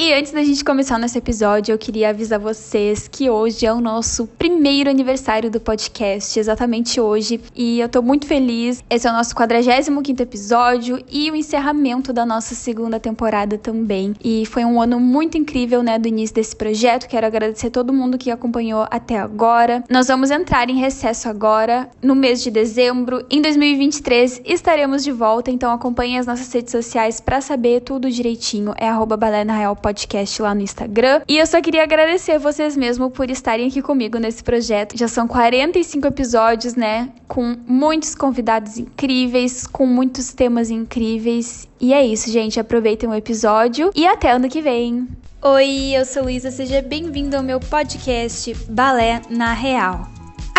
E antes da gente começar o nosso episódio, eu queria avisar vocês que hoje é o nosso primeiro aniversário do podcast, exatamente hoje, e eu tô muito feliz. Esse é o nosso 45º episódio e o encerramento da nossa segunda temporada também. E foi um ano muito incrível, né, do início desse projeto. Quero agradecer a todo mundo que acompanhou até agora. Nós vamos entrar em recesso agora, no mês de dezembro. Em 2023 estaremos de volta, então acompanhem as nossas redes sociais pra saber tudo direitinho. É @BaléNaReal Podcast lá no Instagram. E eu só queria agradecer vocês mesmo por estarem aqui comigo nesse projeto. Já são 45 episódios, né? Com muitos convidados incríveis, com muitos temas incríveis. E é isso, gente. Aproveitem o episódio e até ano que vem. Oi, eu sou Luísa. Seja bem-vindo ao meu podcast Balé na Real.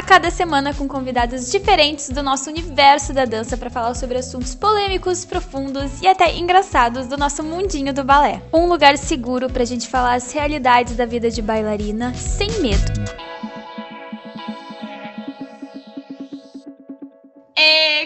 Cada semana com convidados diferentes do nosso universo da dança para falar sobre assuntos polêmicos, profundos e até engraçados do nosso mundinho do balé. Um lugar seguro pra gente falar as realidades da vida de bailarina sem medo.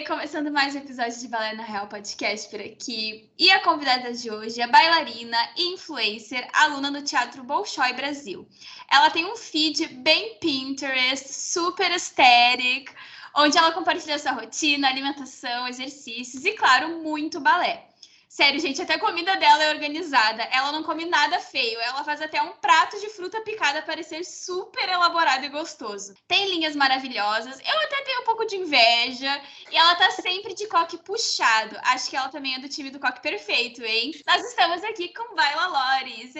Começando mais um episódio de Balé na Real Podcast por aqui. E a convidada de hoje é bailarina, influencer, aluna do Teatro Bolshoi Brasil. Ela tem um feed bem Pinterest, super aesthetic, onde ela compartilha sua rotina, alimentação, exercícios e, claro, muito balé. Sério, gente, até a comida dela é organizada. Ela não come nada feio. Ela faz até um prato de fruta picada parecer super elaborado e gostoso. Tem linhas maravilhosas. Eu até tenho um pouco de inveja. E ela tá sempre de coque puxado. Acho que ela também é do time do coque perfeito, hein? Nós estamos aqui com Baila Lores.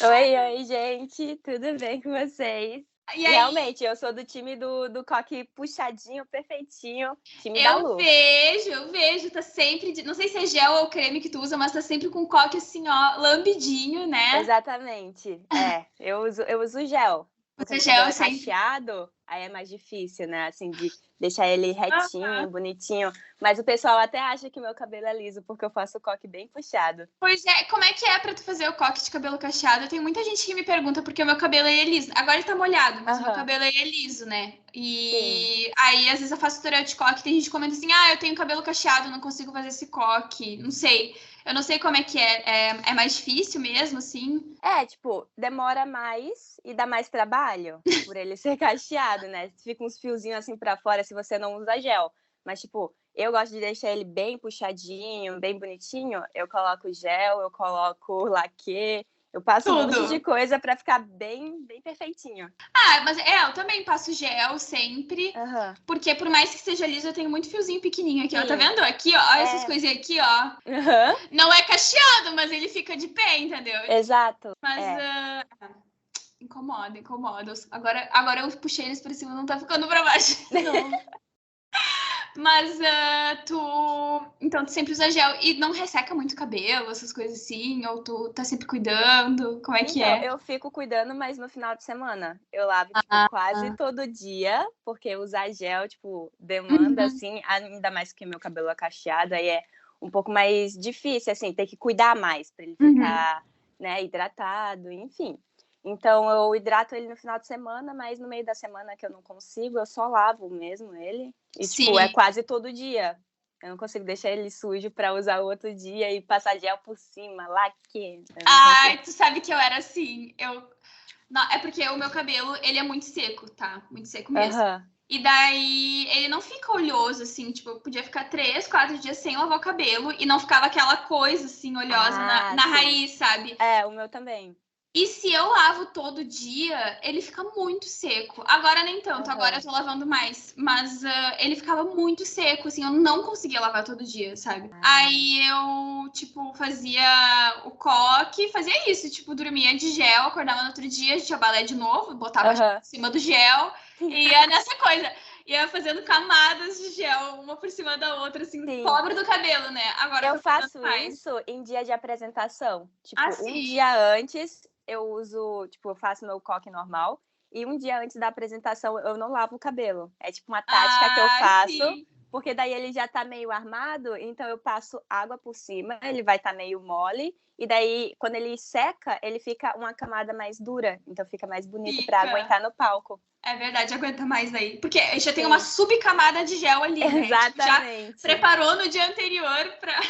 Oi, gente. Tudo bem com vocês? E aí? Realmente, eu sou do time do coque puxadinho, perfeitinho. Time da Lu. Eu vejo. Tá sempre... Não sei se é gel ou creme que tu usa, mas tá sempre com coque assim, ó, lambidinho, né? Exatamente. Eu uso gel. Você gel é sempre... cacheado, aí é mais difícil, né? Assim, de deixar ele retinho, bonitinho. Mas o pessoal até acha que meu cabelo é liso, porque eu faço o coque bem puxado. Pois é, como é que é pra tu fazer o coque de cabelo cacheado? Tem muita gente que me pergunta porque o meu cabelo é liso. Agora ele tá molhado, mas o meu cabelo é liso, né? E aí, às vezes eu faço tutorial de coque, tem gente que comenta assim, eu tenho cabelo cacheado, não consigo fazer esse coque. Não sei. Eu não sei como é que é. É mais difícil mesmo, assim? Demora mais e dá mais trabalho por ele ser cacheado, né? Fica uns fiozinhos assim pra fora se você não usa gel. Mas, eu gosto de deixar ele bem puxadinho, bem bonitinho. Eu coloco gel, eu coloco laque, eu passo um monte de coisa pra ficar bem, bem perfeitinho. Mas eu também passo gel sempre. Porque por mais que seja liso, eu tenho muito fiozinho pequenininho aqui, ó. Tá vendo? Aqui, ó. Olha essas coisinhas aqui, ó. Não é cacheado, mas ele fica de pé, entendeu? Exato. Mas incomoda. Agora eu puxei eles pra cima, não tá ficando pra baixo. Não. Mas então tu sempre usa gel e não resseca muito o cabelo, essas coisas assim? Ou tu tá sempre cuidando? Como é que é? Eu fico cuidando, mas no final de semana. Eu lavo, quase todo dia, porque usar gel, demanda, assim, ainda mais que meu cabelo é cacheado, aí é um pouco mais difícil, assim, ter que cuidar mais pra ele ficar, né, hidratado, enfim. Então, eu hidrato ele no final de semana, mas no meio da semana que eu não consigo, eu só lavo mesmo ele. E, é quase todo dia. Eu não consigo deixar ele sujo pra usar outro dia e passar gel por cima, laque. Tu sabe que eu era assim. Não, é porque o meu cabelo, ele é muito seco, tá? Muito seco mesmo. E daí, ele não fica oleoso, assim, eu podia ficar 3, 4 dias sem lavar o cabelo e não ficava aquela coisa, assim, oleosa na raiz, sabe? O meu também. E se eu lavo todo dia, ele fica muito seco. Agora nem tanto, agora eu tô lavando mais. Mas ele ficava muito seco, assim, eu não conseguia lavar todo dia, sabe? Aí eu, fazia o coque, fazia isso, dormia de gel, acordava no outro dia, tinha balé de novo, botava em cima do gel, e ia nessa coisa. Ia fazendo camadas de gel, uma por cima da outra, assim, pobre do cabelo, né? Agora eu faço isso em dia de apresentação. Um dia antes eu uso, eu faço meu coque normal. E um dia antes da apresentação eu não lavo o cabelo. É uma tática que eu faço. Porque daí ele já tá meio armado, então eu passo água por cima, ele vai estar meio mole. E daí, quando ele seca, ele fica uma camada mais dura. Então fica mais bonito pra aguentar no palco. É verdade, aguenta mais aí. Porque já tem uma subcamada de gel ali, né? Exatamente. Já preparou no dia anterior pra...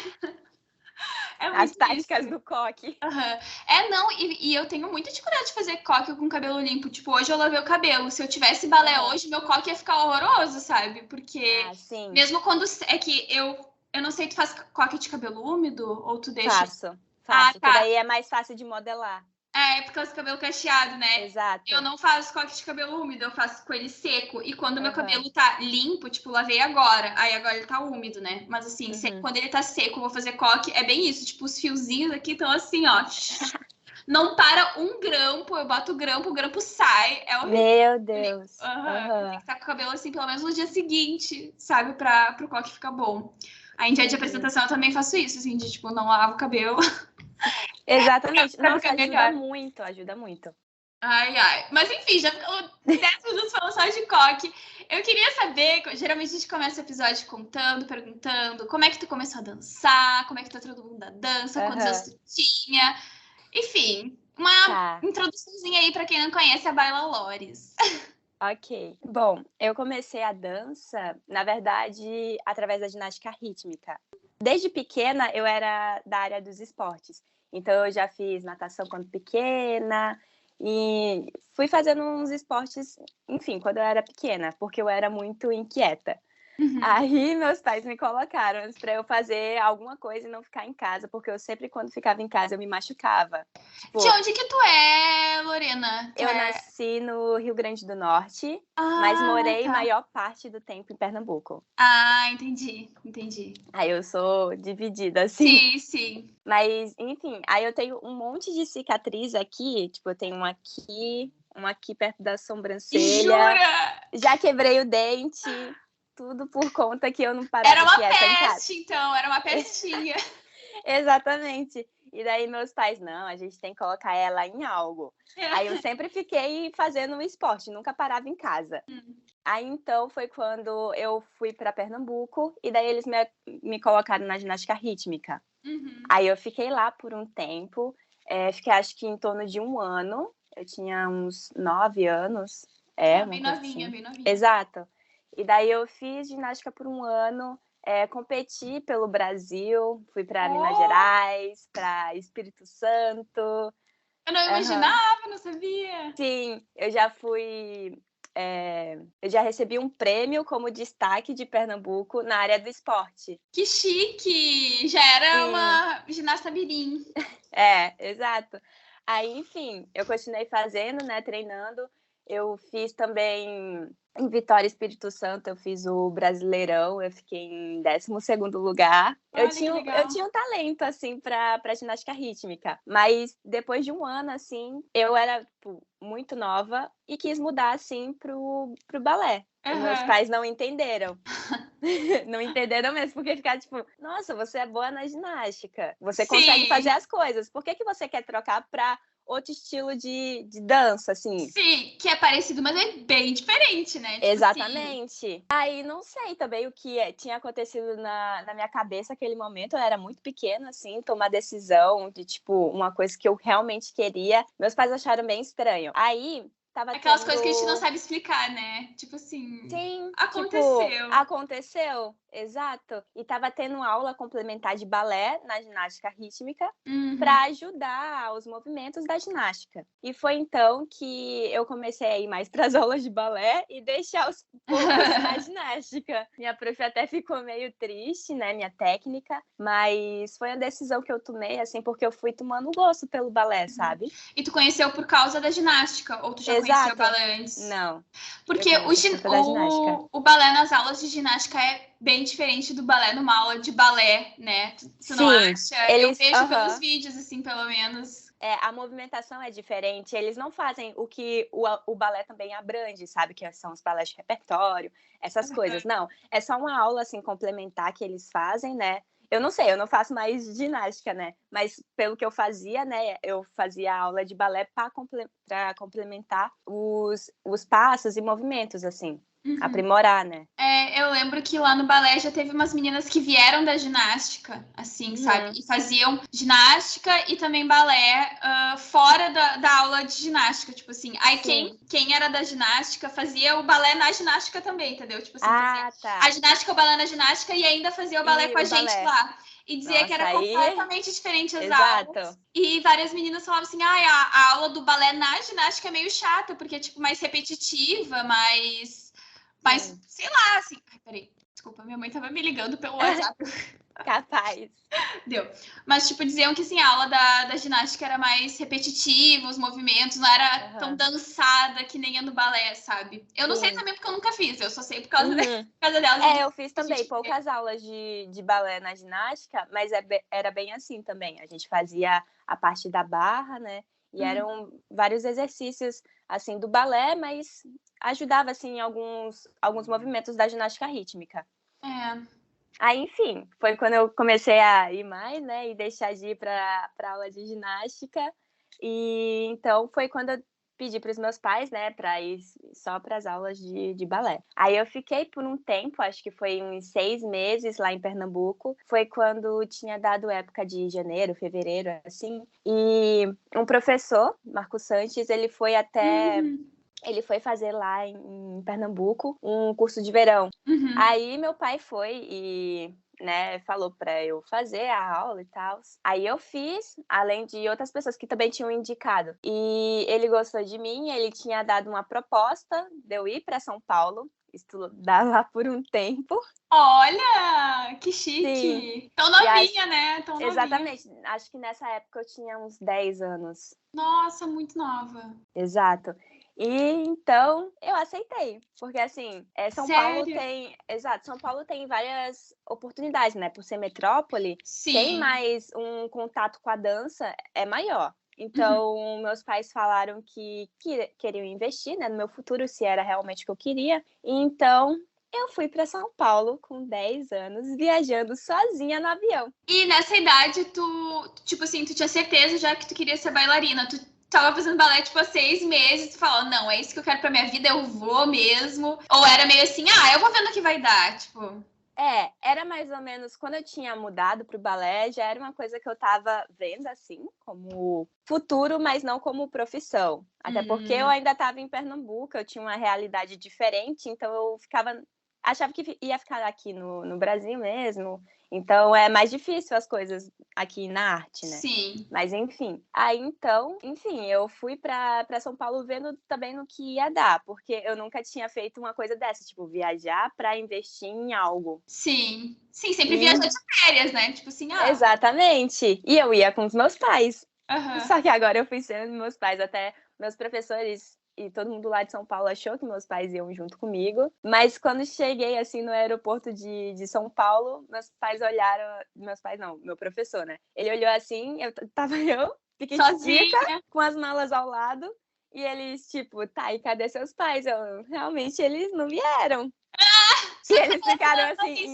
É As muito táticas isso. do coque. Aham. Não, e eu tenho muita dificuldade de fazer coque com cabelo limpo. Tipo, hoje eu lavei o cabelo. Se eu tivesse balé hoje, meu coque ia ficar horroroso, sabe? Porque Sim. mesmo quando... É que eu não sei, tu faz coque de cabelo úmido ou tu deixa... Faço. Ah, Que tá. daí é mais fácil de modelar. É por causa do cabelo cacheado, né? Exato. Eu não faço coque de cabelo úmido, eu faço com ele seco. E quando meu Aham. cabelo tá limpo, tipo, lavei agora. Aí agora ele tá úmido, né? Mas assim, quando ele tá seco, eu vou fazer coque. É bem isso, tipo, os fiozinhos aqui estão assim, ó. Não para um grampo, eu boto o grampo sai. É horrível. Meu Deus. Tem que estar com o cabelo assim, pelo menos no dia seguinte, sabe? Pro coque ficar bom. Aí em dia de apresentação eu também faço isso, assim, de tipo, não lavo o cabelo. Exatamente. Pra Nossa, ficar ajuda melhor. muito, ajuda muito. Ai. Mas enfim, já ficou 10 minutos falando só de coque. Eu queria saber, geralmente a gente começa o episódio contando, perguntando como é que tu começou a dançar, como é que tu entrou no mundo da dança, quantos anos tu tinha. Enfim, uma introduçãozinha aí pra quem não conhece a Baila Lores. Ok. Bom, eu comecei a dança, na verdade, através da ginástica rítmica. Desde pequena, eu era da área dos esportes. Então, eu já fiz natação quando pequena e fui fazendo uns esportes, enfim, quando eu era pequena, porque eu era muito inquieta. Aí meus pais me colocaram para eu fazer alguma coisa e não ficar em casa, porque eu sempre, quando ficava em casa, eu me machucava. Tipo, de onde que tu é, Lorena? eu nasci no Rio Grande do Norte, mas morei maior parte do tempo em Pernambuco. Ah, entendi. Aí eu sou dividida, assim. Sim. Mas, enfim, aí eu tenho um monte de cicatriz aqui. Tipo, eu tenho uma aqui perto da sobrancelha. Jura? Já quebrei o dente. Tudo por conta que eu não parava quieta em casa. Era uma peste, então. Era uma pestinha. Exatamente. E daí meus pais, não, a gente tem que colocar ela em algo. Aí eu sempre fiquei fazendo um esporte, nunca parava em casa. Aí então foi quando eu fui para Pernambuco e daí eles me colocaram na ginástica rítmica. Aí eu fiquei lá por um tempo, fiquei acho que em torno de 1 ano, eu tinha uns 9 anos. Bem novinha. Exato. E daí eu fiz ginástica por 1 ano, competi pelo Brasil, fui para Minas Gerais, para Espírito Santo. Eu não imaginava, não sabia. Sim, eu já fui. Eu já recebi um prêmio como destaque de Pernambuco na área do esporte. Que chique! Já era uma ginasta mirim. Exato. Aí, enfim, eu continuei fazendo, né, treinando. Eu fiz também em Vitória, Espírito Santo, eu fiz o Brasileirão, eu fiquei em 12º lugar. Eu tinha um talento, assim, para ginástica rítmica. Mas depois de 1 ano, assim, eu era tipo, muito nova e quis mudar, assim, pro balé. E meus pais não entenderam. Não entenderam mesmo, porque ficaram tipo, nossa, você é boa na ginástica. Você consegue fazer as coisas. Por que você quer trocar para outro estilo de dança, assim? Sim, que é parecido, mas é bem diferente, né? Tipo, exatamente. Aí não sei também o que tinha acontecido na minha cabeça naquele momento. Eu era muito pequena, assim, tomar decisão de, tipo, uma coisa que eu realmente queria. Meus pais acharam bem estranho. Aí aquelas coisas que a gente não sabe explicar, né? Tipo assim. Sim, aconteceu. Tipo, aconteceu, exato. E tava tendo aula complementar de balé na ginástica rítmica para ajudar os movimentos da ginástica. E foi então que eu comecei a ir mais para as aulas de balé e deixar os poucos na ginástica. Minha prof até ficou meio triste, né, minha técnica, mas foi a decisão que eu tomei, assim, porque eu fui tomando gosto pelo balé, sabe? E tu conheceu por causa da ginástica? Ou tu já conhecia o balé antes? Não. Porque o balé nas aulas de ginástica é bem diferente do balé numa aula de balé, né? Tu não acha? Eu vejo pelos vídeos, assim, pelo menos. A movimentação é diferente. Eles não fazem o que o balé também abrange, sabe? Que são os balés de repertório, essas coisas. Não, é só uma aula, assim, complementar que eles fazem, né? Eu não sei, eu não faço mais ginástica, né? Mas pelo que eu fazia, né? Eu fazia aula de balé para complementar os passos e movimentos, assim. aprimorar, né? Eu lembro que lá no balé já teve umas meninas que vieram da ginástica, assim, sabe? E faziam ginástica e também balé fora da aula de ginástica, tipo assim. Aí quem era da ginástica fazia o balé na ginástica também, entendeu? Tipo assim, fazia a ginástica, o balé na ginástica e ainda fazia o balé com a gente lá. E dizia que era completamente diferente as aulas. E várias meninas falavam assim, a aula do balé na ginástica é meio chata, porque é, tipo, mais repetitiva, mais, sei lá, assim... Ai, peraí, desculpa, minha mãe tava me ligando pelo WhatsApp. Capaz. Deu. Mas, tipo, diziam que, assim, a aula da ginástica era mais repetitiva, os movimentos, não era tão dançada que nem a do balé, sabe? Eu não sei também porque eu nunca fiz, eu só sei por causa, por causa delas. Eu fiz também poucas aulas de balé na ginástica, mas era bem assim também. A gente fazia a parte da barra, né? E eram vários exercícios, assim, do balé, mas ajudava, assim, em alguns movimentos da ginástica rítmica. Aí, enfim, foi quando eu comecei a ir mais, né? E deixar de ir para aula de ginástica. E então foi quando eu pedi para os meus pais, né, para ir só para as aulas de balé. Aí eu fiquei por um tempo, acho que foi uns 6 meses lá em Pernambuco. Foi quando tinha dado época de janeiro, fevereiro, assim. E um professor, Marco Sanches, ele foi até... Ele foi fazer lá em Pernambuco um curso de verão. Aí meu pai foi e, né, falou para eu fazer a aula e tal. Aí eu fiz, além de outras pessoas que também tinham indicado. E ele gostou de mim, ele tinha dado uma proposta de eu ir para São Paulo, estudar lá por um tempo. Olha, que chique! Sim. Tão novinha, né? Tão novinha. Exatamente. Acho que nessa época eu tinha uns 10 anos. Nossa, muito nova. Exato. E então eu aceitei, porque assim, São Paulo tem, São Paulo tem várias oportunidades, né? Por ser metrópole, tem mais um contato com a dança é maior. Então, meus pais falaram que queriam investir, né, no meu futuro, se era realmente o que eu queria. Então, eu fui para São Paulo com 10 anos, viajando sozinha no avião. E nessa idade, tu tinha certeza já que tu queria ser bailarina. Tu tava fazendo balé, tipo, há 6 meses, tu falou, não, é isso que eu quero pra minha vida, eu vou mesmo. Ou era meio assim, eu vou vendo o que vai dar, tipo... Era mais ou menos, quando eu tinha mudado pro balé, já era uma coisa que eu tava vendo, assim, como futuro, mas não como profissão. Até porque eu ainda tava em Pernambuco, eu tinha uma realidade diferente, então eu achava que ia ficar aqui no Brasil mesmo. Então é mais difícil as coisas aqui na arte, né? Sim. Mas enfim. Aí então, eu fui para São Paulo vendo também no que ia dar, porque eu nunca tinha feito uma coisa dessa, tipo, viajar para investir em algo. Sim. Sim, sempre viajar de férias, né? Tipo assim, Exatamente. E eu ia com os meus pais. Só que agora eu fui sendo meus pais, até meus professores e todo mundo lá de São Paulo achou que meus pais iam junto comigo. Mas quando cheguei, assim, no aeroporto de São Paulo, meus pais olharam... Meus pais não, meu professor, né? Ele olhou assim, fiquei sozinha, com as malas ao lado. E eles, tipo, tá, e cadê seus pais? Realmente, eles não vieram. E eles ficaram, assim,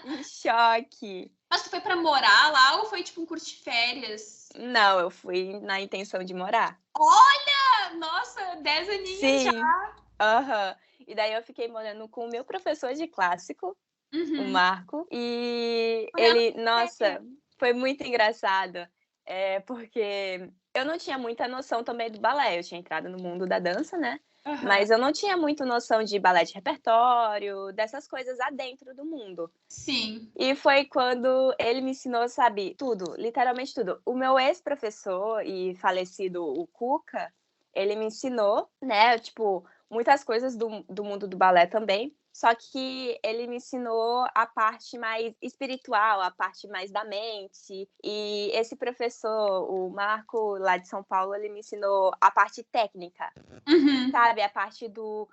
em choque. Mas tu foi pra morar lá ou foi, tipo, um curso de férias? Não, eu fui na intenção de morar. Olha! Nossa, 10 aninhos já! E daí eu fiquei morando com o meu professor de clássico, o Marco. E ele, nossa, foi muito engraçado. Porque eu não tinha muita noção também do balé. Eu tinha entrado no mundo da dança, né? Mas eu não tinha muito noção de balé de repertório, dessas coisas adentro do mundo. Sim. E foi quando ele me ensinou, sabe, tudo, literalmente tudo. O meu ex-professor e falecido, o Cuca, ele me ensinou, né, tipo, muitas coisas do mundo do balé também. Só que ele me ensinou a parte mais espiritual, a parte mais da mente. E esse professor, o Marco, lá de São Paulo, ele me ensinou a parte técnica, sabe? A parte do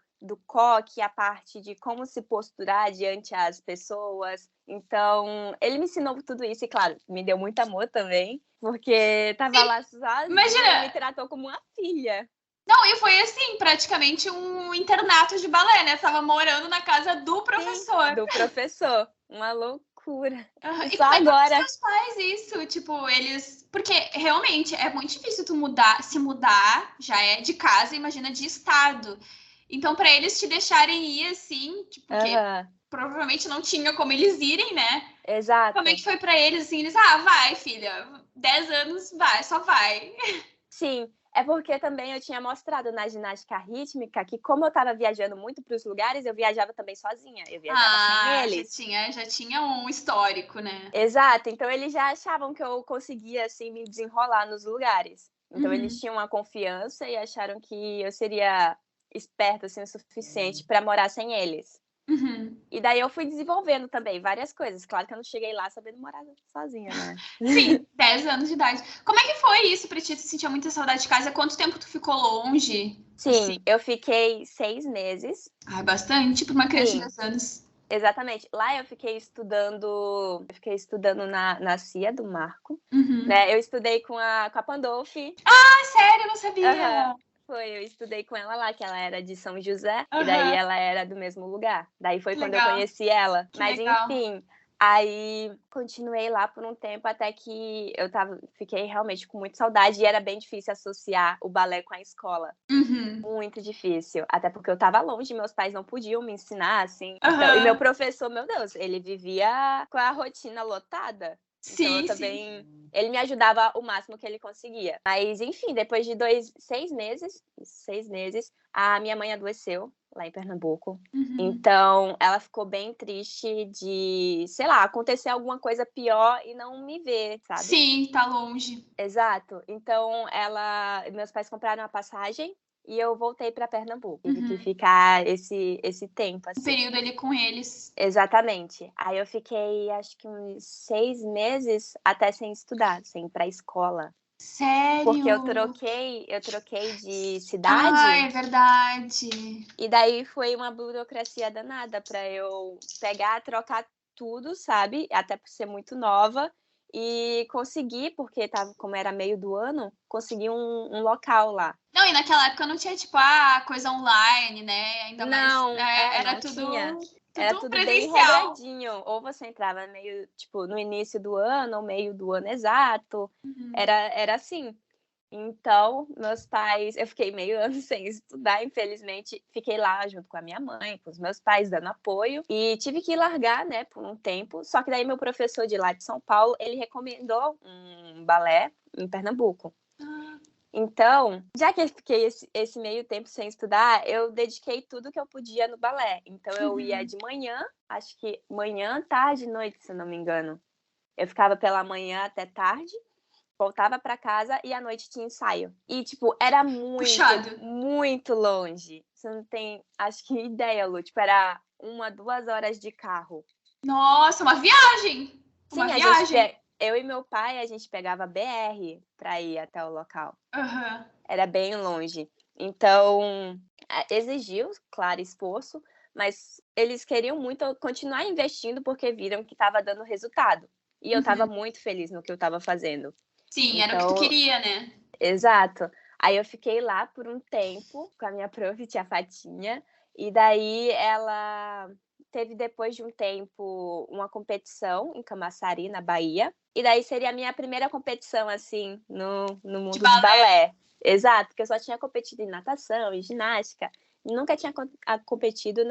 coque, a parte de como se posturar diante as pessoas. Então, ele me ensinou tudo isso e, claro, me deu muito amor também, porque tava lá sozinha, imagina, me tratou como uma filha. Não, e foi assim, praticamente um internato de balé, né? Tava morando na casa do professor. Sim, do professor. Uma loucura. E só agora. Seus pais isso, tipo, eles... Porque realmente é muito difícil tu se mudar já é de casa, imagina de estado. Então, pra eles te deixarem ir, assim, tipo, porque provavelmente não tinha como eles irem, né? Exato. Como é que foi pra eles, assim? Eles, vai, filha, 10 anos, vai, só vai. Sim, é porque também eu tinha mostrado na ginástica rítmica que como eu tava viajando muito pros lugares, eu viajava também sozinha, eu viajava sem eles. Já tinha um histórico, né? Exato, então eles já achavam que eu conseguia, assim, me desenrolar nos lugares. Então eles tinham uma confiança e acharam que eu seria esperta, assim, o suficiente pra morar sem eles. E daí eu fui desenvolvendo também várias coisas. Claro que eu não cheguei lá sabendo morar sozinha, né? Sim, 10 anos de idade. Como é que foi isso pra ti? Tu sentia muita saudade de casa? Quanto tempo tu ficou longe? Sim, assim? Eu fiquei 6 meses. Bastante pra uma criança de 10 anos. Exatamente. Lá eu fiquei estudando na CIA do Marco, né? Eu estudei com a Pandolfi. Sério? Eu não sabia. Eu estudei com ela lá, que ela era de São José, e daí ela era do mesmo lugar. Daí foi quando eu conheci ela. Mas enfim, aí continuei lá por um tempo até que fiquei realmente com muita saudade e era bem difícil associar o balé com a escola. Muito difícil, até porque eu tava longe, meus pais não podiam me ensinar, assim. Então, e meu professor, meu Deus, ele vivia com a rotina lotada. Então, eu também... Ele me ajudava o máximo que ele conseguia. Mas, enfim, depois de 6 meses, a minha mãe adoeceu lá em Pernambuco. Então, ela ficou bem triste de, sei lá, acontecer alguma coisa pior e não me ver, sabe? Sim, tá longe. Exato. Então, meus pais compraram a passagem e eu voltei para Pernambuco. Tive que ficar esse tempo, assim. Um período ali com eles. Exatamente. Aí eu fiquei, acho que uns 6 meses até sem estudar, sem ir pra escola. Sério? Porque eu troquei de cidade. É verdade. E daí foi uma burocracia danada para eu pegar, trocar tudo, sabe? Até por ser muito nova. E consegui, porque como era meio do ano, consegui um local lá. Não, e naquela época não tinha, tipo, coisa online, né? Ainda mais. Era não tudo, tinha. Era tudo bem regradinho. Ou você entrava meio, tipo, no início do ano, ou meio do ano exato. Era assim. Então, meus pais, eu fiquei meio ano sem estudar, infelizmente, fiquei lá junto com a minha mãe, com os meus pais, dando apoio, e tive que largar, né, por um tempo, só que daí meu professor de lá de São Paulo, ele recomendou um balé em Pernambuco. Então, já que eu fiquei esse meio tempo sem estudar, eu dediquei tudo que eu podia no balé. Então, eu ia de manhã, acho que manhã, tarde, noite, se não me engano. Eu ficava pela manhã até tarde, voltava para casa e à noite tinha ensaio. E, tipo, era muito longe. Você não tem, acho que, ideia, Lu. Tipo, era 1-2 horas de carro. Nossa, uma viagem! Sim, viagem. Eu e meu pai, a gente pegava BR para ir até o local. Era bem longe. Então, exigiu, claro, esforço, mas eles queriam muito continuar investindo porque viram que estava dando resultado. E eu estava muito feliz no que eu estava fazendo. Sim, era o que tu queria, né? Exato. Aí eu fiquei lá por um tempo com a minha prof, tia Fatinha, e daí ela teve, depois de um tempo, uma competição em Camaçari, na Bahia, e daí seria a minha primeira competição, assim, no mundo do balé. Exato, porque eu só tinha competido em natação, em ginástica, e nunca tinha competido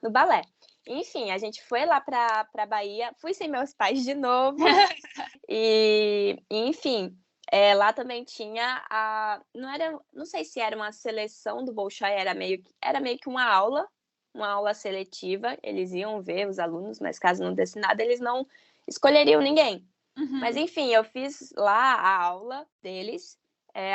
no balé. Enfim, a gente foi lá pra Bahia, fui sem meus pais de novo, e enfim... lá também tinha não sei se era uma seleção do Bolshoi, era meio que uma aula seletiva. Eles iam ver os alunos, mas caso não desse nada, eles não escolheriam ninguém. Mas enfim, eu fiz lá a aula deles,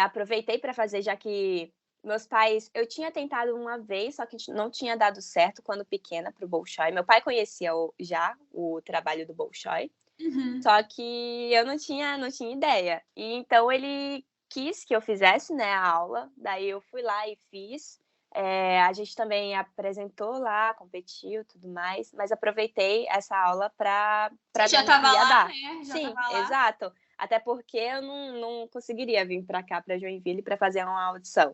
aproveitei para fazer, já que meus pais, eu tinha tentado uma vez, só que não tinha dado certo quando pequena para o Bolshoi. Meu pai conhecia já o trabalho do Bolshoi. Só que eu não tinha ideia. E então ele quis que eu fizesse, né, a aula. Daí eu fui lá e fiz. A gente também apresentou lá, competiu, tudo mais. Mas aproveitei essa aula para já estava lá, né? Sim, exato. Até porque eu não conseguiria vir para cá, para Joinville, para fazer uma audição.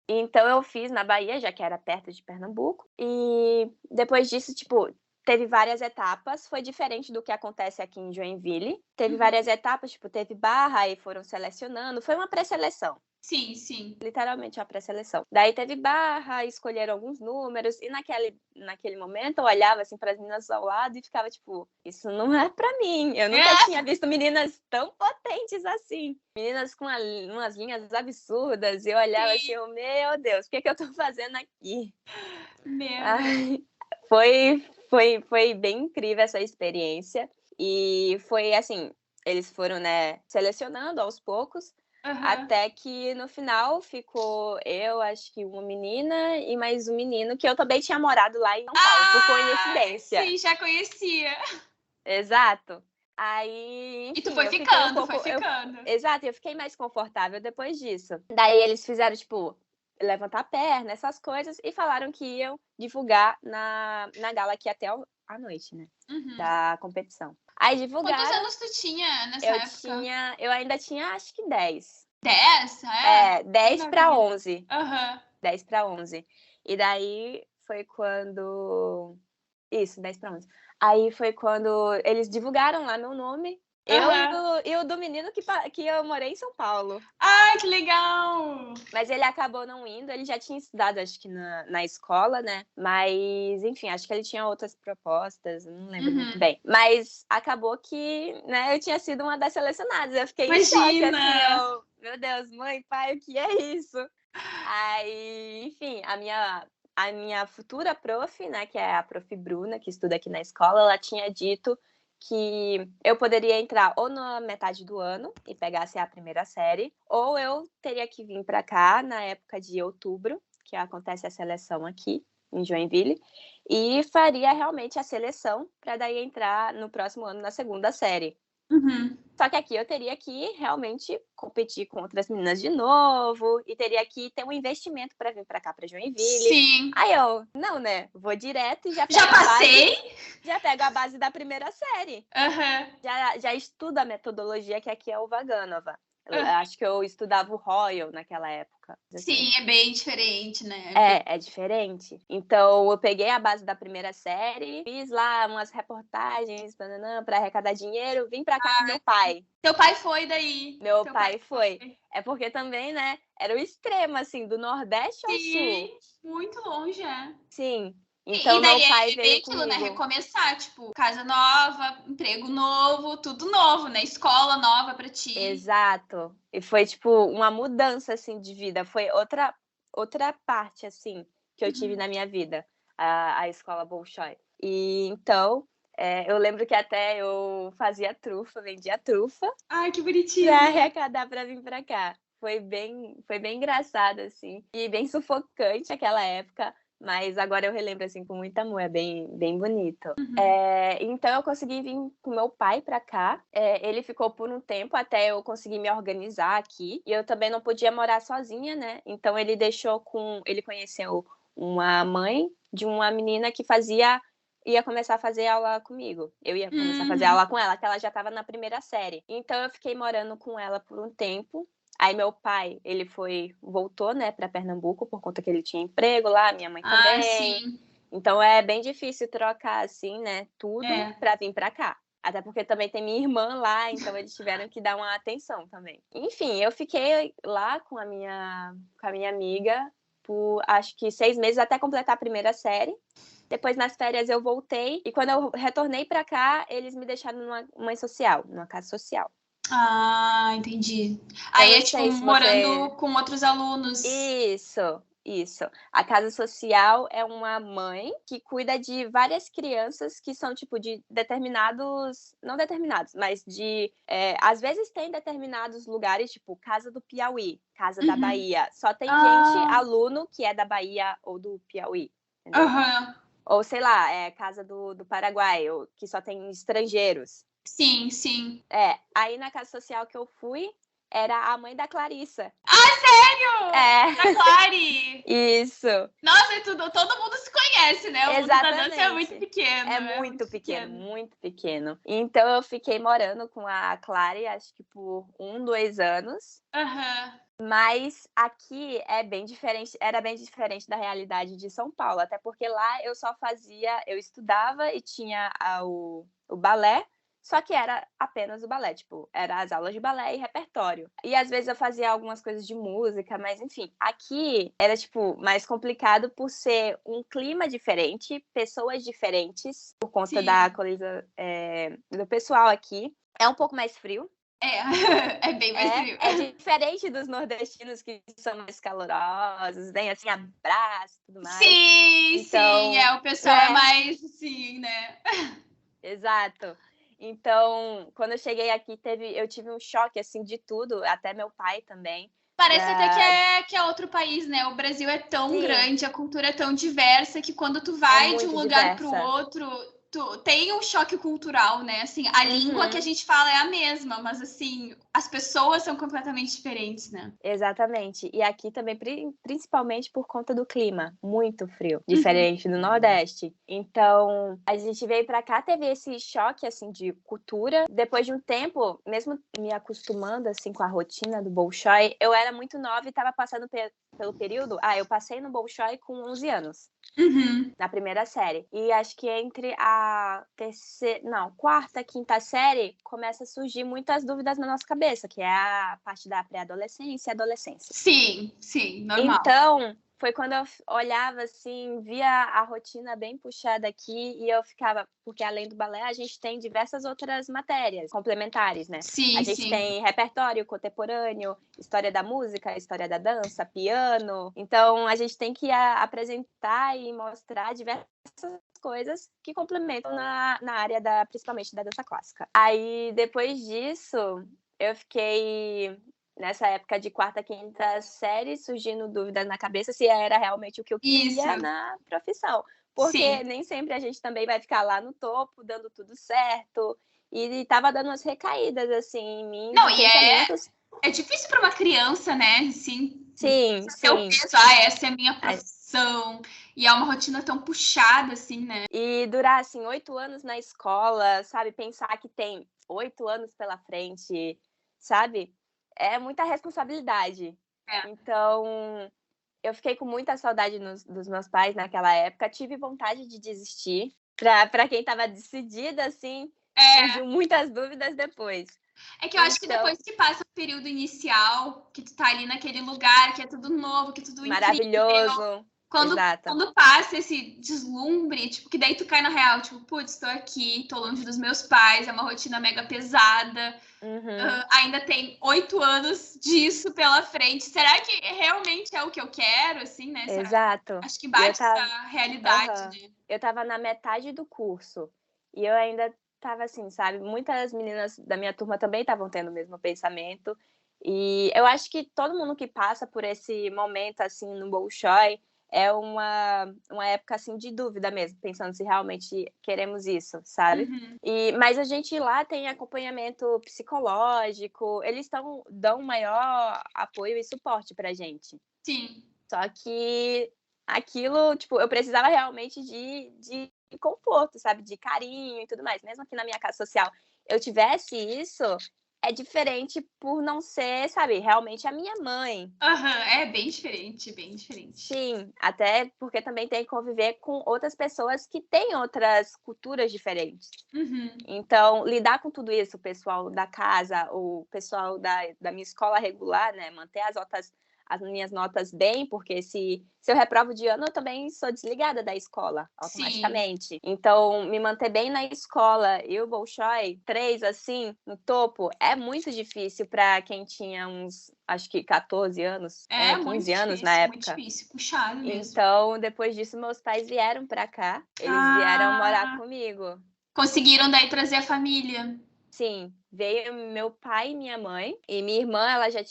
Então eu fiz na Bahia, já que era perto de Pernambuco. E depois disso, tipo, teve várias etapas, foi diferente do que acontece aqui em Joinville. Teve várias etapas, tipo, teve barra, aí foram selecionando. Foi uma pré-seleção. Sim, sim. Literalmente uma pré-seleção. Daí teve barra, escolheram alguns números, e naquele momento eu olhava assim para as meninas ao lado e ficava tipo, isso não é para mim. Eu nunca tinha visto meninas tão potentes assim. Meninas com umas linhas absurdas, e eu olhava assim, meu Deus, o que eu tô fazendo aqui? Meu Deus. Foi bem incrível essa experiência. E foi assim, eles foram, né, selecionando aos poucos, até que no final ficou eu, acho que uma menina e mais um menino, que eu também tinha morado lá em São Paulo, por coincidência. Sim, já conhecia. Exato. Aí, E tu enfim, foi eu fiquei um ficando, pouco. foi ficando. Exato, eu fiquei mais confortável depois disso. Daí eles fizeram, tipo, levantar a perna, essas coisas, e falaram que iam divulgar na gala aqui até a noite, né? Da competição. Aí divulgaram. Quantos anos tu tinha nessa época? Eu ainda tinha, acho que 10. 10? É, 10 para 11. Aham. 10 para 11. E daí foi quando. Isso, 10 para 11. Aí foi quando eles divulgaram lá meu nome. Eu e o do menino que eu morei em São Paulo. Ai, que legal! Mas ele acabou não indo, ele já tinha estudado, acho que na escola, né? Mas, enfim, acho que ele tinha outras propostas, não lembro muito bem. Mas acabou que, né, eu tinha sido uma das selecionadas. Eu fiquei em choque, assim, meu Deus, mãe, pai, o que é isso? Aí, enfim, a minha futura prof, né, que é a prof. Bruna, que estuda aqui na escola, ela tinha dito que eu poderia entrar ou na metade do ano e pegasse a primeira série, ou eu teria que vir para cá na época de outubro, que acontece a seleção aqui em Joinville, e faria realmente a seleção para daí entrar no próximo ano na segunda série. Só que aqui eu teria que realmente competir com outras meninas de novo e teria que ter um investimento para vir para cá, para Joinville. Sim. Aí eu, não, né? Vou direto e já pego Já passei? Já pego a base da primeira série. Já estudo a metodologia, que aqui é o Vaganova. Eu acho que eu estudava o Royal naquela época. Sim, assim. É bem diferente, né? É diferente. Então, eu peguei a base da primeira série, fiz lá umas reportagens para arrecadar dinheiro, vim para cá com meu pai. Teu pai foi daí? Meu pai foi. É porque também, né, era o extremo, assim, do Nordeste ao Sul. Sim, muito longe, é. Sim. Então, e daí meu pai é veio bem aquilo, né? comigo. Recomeçar, tipo, casa nova, emprego novo, tudo novo, né? Escola nova pra ti. Exato. E foi, tipo, uma mudança, assim, de vida. Foi outra parte, assim, que eu tive na minha vida, a escola Bolshoi. E, então, eu lembro que até eu fazia trufa, vendia trufa. Ai, que bonitinho. Pra arrecadar pra vir pra cá. Foi bem engraçado, assim, e bem sufocante aquela época, mas agora eu relembro, assim, com muito amor, é bem bonito. Então eu consegui vir com meu pai pra cá, ele ficou por um tempo até eu conseguir me organizar aqui, e eu também não podia morar sozinha, né, então ele conheceu uma mãe de uma menina que ia começar a fazer aula comigo. Eu ia começar a fazer aula com ela, que ela já estava na primeira série. Então eu fiquei morando com ela por um tempo. Aí meu pai, ele voltou, né, para Pernambuco por conta que ele tinha emprego lá, minha mãe também. Sim. Então é bem difícil trocar assim, né, tudo para vir para cá. Até porque também tem minha irmã lá, então eles tiveram que dar uma atenção também. Enfim, eu fiquei lá com a minha amiga por acho que 6 meses até completar a primeira série. Depois, nas férias, eu voltei. E quando eu retornei para cá, eles me deixaram numa casa social. Ah, entendi. Aí é tipo morando com outros alunos. Isso. A casa social é uma mãe que cuida de várias crianças que são, tipo, de determinados... Não determinados, mas de... às vezes tem determinados lugares, tipo, Casa do Piauí, Casa da Bahia. Só tem gente, aluno, que é da Bahia ou do Piauí. Entendeu? Ou, sei lá, Casa do Paraguai, que só tem estrangeiros. Sim. Aí na casa social que eu fui, era a mãe da Clarissa. Ah, sério? Da Clary! Isso. Nossa, todo mundo se conhece, né? O mundo da dança é muito pequeno. É muito pequeno. Então eu fiquei morando com a Clary, acho que por 2 anos. Mas aqui era bem diferente da realidade de São Paulo, até porque lá eu estudava e tinha o balé, Só que era apenas o balé, tipo, era as aulas de balé e repertório. E às vezes eu fazia algumas coisas de música, mas enfim. Aqui era, tipo, mais complicado por ser um clima diferente, pessoas diferentes, por conta da coisa do pessoal aqui. É um pouco mais frio. É bem mais frio. É diferente dos nordestinos, que são mais calorosos, vem assim, abraço e tudo mais. Sim, então, sim, o pessoal é mais assim, né? Exato. Então, quando eu cheguei aqui, eu tive um choque, assim, de tudo, até meu pai também. Parece até que é outro país, né? O Brasil é tão grande, a cultura é tão diversa, que quando tu vai de um lugar para o outro, tu tem um choque cultural, né? Assim, a língua que a gente fala é a mesma, mas assim, as pessoas são completamente diferentes, né? Exatamente. E aqui também, principalmente por conta do clima, muito frio, diferente do Nordeste. Então, a gente veio pra cá, teve esse choque, assim, de cultura. Depois de um tempo, mesmo me acostumando, assim, com a rotina do Bolshoi, eu era muito nova e tava passando pelo período... eu passei no Bolshoi com 11 anos. Na primeira série. E acho que entre a quarta, quinta série, começa a surgir muitas dúvidas na nossa cabeça, que é a parte da pré-adolescência e adolescência. Sim, normal. Então, foi quando eu olhava assim, via a rotina bem puxada aqui e eu ficava... Porque além do balé, a gente tem diversas outras matérias complementares, né? A gente tem repertório contemporâneo, história da música, história da dança, piano. Então, a gente tem que apresentar e mostrar diversas coisas que complementam na área principalmente da dança clássica. Aí, depois disso, eu fiquei... Nessa época de quarta, quinta série, surgindo dúvidas na cabeça se era realmente o que eu queria na profissão. Porque nem sempre a gente também vai ficar lá no topo, dando tudo certo. E tava dando umas recaídas, assim, em mim. Não, e é difícil para uma criança, né? Assim, sim. O peso, essa é a minha profissão. E é uma rotina tão puxada, assim, né? E durar, assim, 8 anos na escola, sabe? Pensar que tem 8 anos pela frente, sabe? É muita responsabilidade. Então, eu fiquei com muita saudade dos meus pais naquela época. Tive vontade de desistir. Pra quem tava decidida, assim, surgiu muitas dúvidas depois. É que eu acho que depois que passa o período inicial, que tu tá ali naquele lugar, que é tudo novo, que é tudo maravilhoso. Incrível. Quando passa esse deslumbre, tipo, que daí tu cai na real, tipo, putz, tô aqui, tô longe dos meus pais, é uma rotina mega pesada, ainda tem 8 anos disso pela frente. Será que realmente é o que eu quero, assim, né? Exato. Acho que bate essa realidade, né? Eu tava na metade do curso e eu ainda tava assim, sabe? Muitas meninas da minha turma também estavam tendo o mesmo pensamento. E eu acho que todo mundo que passa por esse momento, assim, no Bolshoi, é uma época, assim, de dúvida mesmo, pensando se realmente queremos isso, sabe? Mas a gente lá tem acompanhamento psicológico, eles dão maior apoio e suporte pra gente. Sim. Só que aquilo, tipo, eu precisava realmente de conforto, sabe? De carinho e tudo mais. Mesmo que na minha casa social eu tivesse isso, é diferente por não ser, sabe, realmente a minha mãe. É bem diferente, bem diferente. Sim, até porque também tem que conviver com outras pessoas que têm outras culturas diferentes. Então, lidar com tudo isso, o pessoal da casa, o pessoal da minha escola regular, né, manter as minhas notas bem, porque se eu reprovo de ano, eu também sou desligada da escola, automaticamente. Sim. Então, me manter bem na escola e o Bolshoi, 3, assim, no topo, é muito difícil para quem tinha uns, acho que 14 anos, 15 anos na época. Muito difícil, puxado mesmo. Então, depois disso, meus pais vieram para cá, eles vieram morar comigo. Conseguiram daí trazer a família? Sim, veio meu pai e minha mãe, e minha irmã, ela já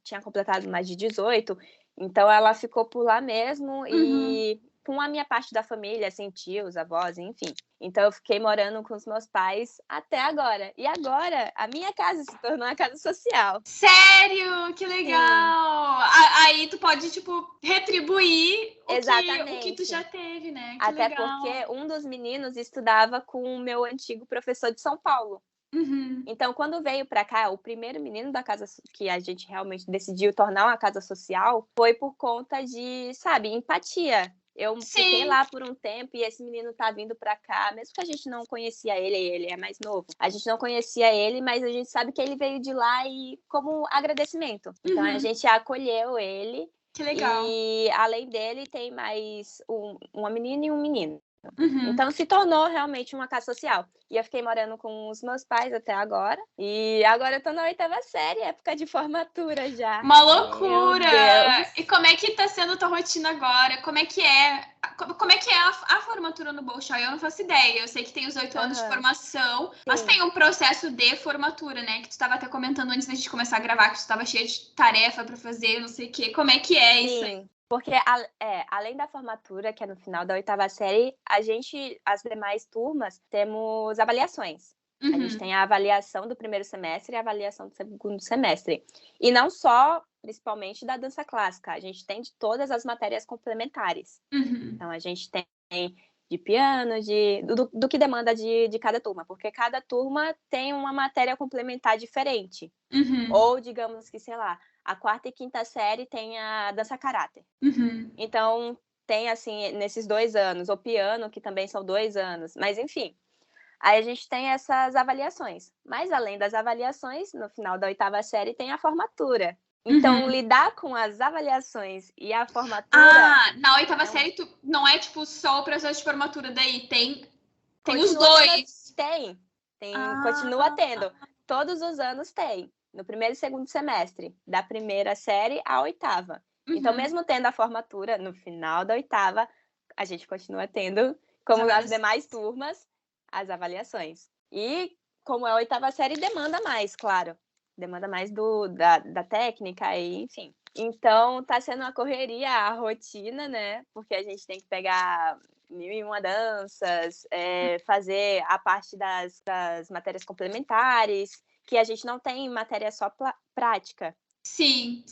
tinha completado mais de 18, então ela ficou por lá mesmo e com a minha parte da família, assim, tios, avós, enfim. Então eu fiquei morando com os meus pais até agora. E agora a minha casa se tornou a casa social. Sério? Que legal! Aí tu pode, tipo, retribuir o que tu já teve, né? Que até legal. Porque um dos meninos estudava com o meu antigo professor de São Paulo. Então, quando veio para cá, o primeiro menino da casa que a gente realmente decidiu tornar uma casa social foi por conta de, sabe, empatia. Eu fiquei lá por um tempo e esse menino tá vindo pra cá, mesmo que a gente não conhecia ele é mais novo. A gente não conhecia ele, mas a gente sabe que ele veio de lá e como agradecimento. Então a gente acolheu ele. Que legal. E além dele tem mais uma menina e um menino. Então se tornou realmente uma casa social. E eu fiquei morando com os meus pais até agora. E agora eu tô na 8ª série, época de formatura já. Uma loucura! E como é que tá sendo a tua rotina agora? Como é que é a formatura no Bolshoi? Eu não faço ideia. Eu sei que tem os 8 anos de formação, mas tem um processo de formatura, né? Que tu estava até comentando antes da gente começar a gravar, que tu estava cheia de tarefa para fazer, não sei o quê. Como é que é isso aí? Porque, além da formatura, que é no final da 8ª série, as demais turmas, temos avaliações. A gente tem a avaliação do primeiro semestre e a avaliação do segundo semestre. E não só, principalmente, da dança clássica. A gente tem de todas as matérias complementares. Então, a gente tem de piano, do que demanda de cada turma. Porque cada turma tem uma matéria complementar diferente. Ou, digamos que, sei lá, a 4ª e 5ª série tem a dança caráter. Então, tem, assim, nesses 2 anos, o piano, que também são 2 anos. Mas, enfim, aí a gente tem essas avaliações. Mas, além das avaliações, no final da 8ª série tem a formatura. Então, lidar com as avaliações e a formatura... na 8ª série, não é, tipo, só o processo de formatura daí, tem os dois. Continua tendo. Todos os anos tem. No primeiro e segundo semestre, da 1ª série à 8ª. Então, mesmo tendo a formatura, no final da 8ª, a gente continua tendo, como as demais turmas, as avaliações. E, como é a 8ª série, demanda mais, claro. Demanda mais da técnica, e, enfim. Então, tá sendo uma correria a rotina, né? Porque a gente tem que pegar 1001 danças, fazer a parte das matérias complementares, que a gente não tem matéria só prática. Sim.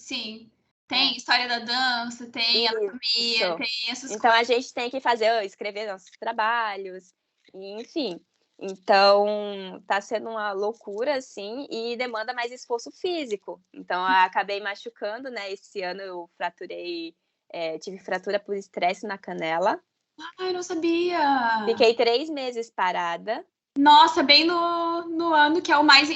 Tem história da dança, tem anatomia, tem essas então, coisas. A gente tem que escrever nossos trabalhos, enfim. Então, tá sendo uma loucura, assim, e demanda mais esforço físico. Então, eu acabei machucando, né? Esse ano eu tive fratura por estresse na canela. Eu não sabia! Fiquei 3 meses parada. Nossa, bem no ano que é o mais...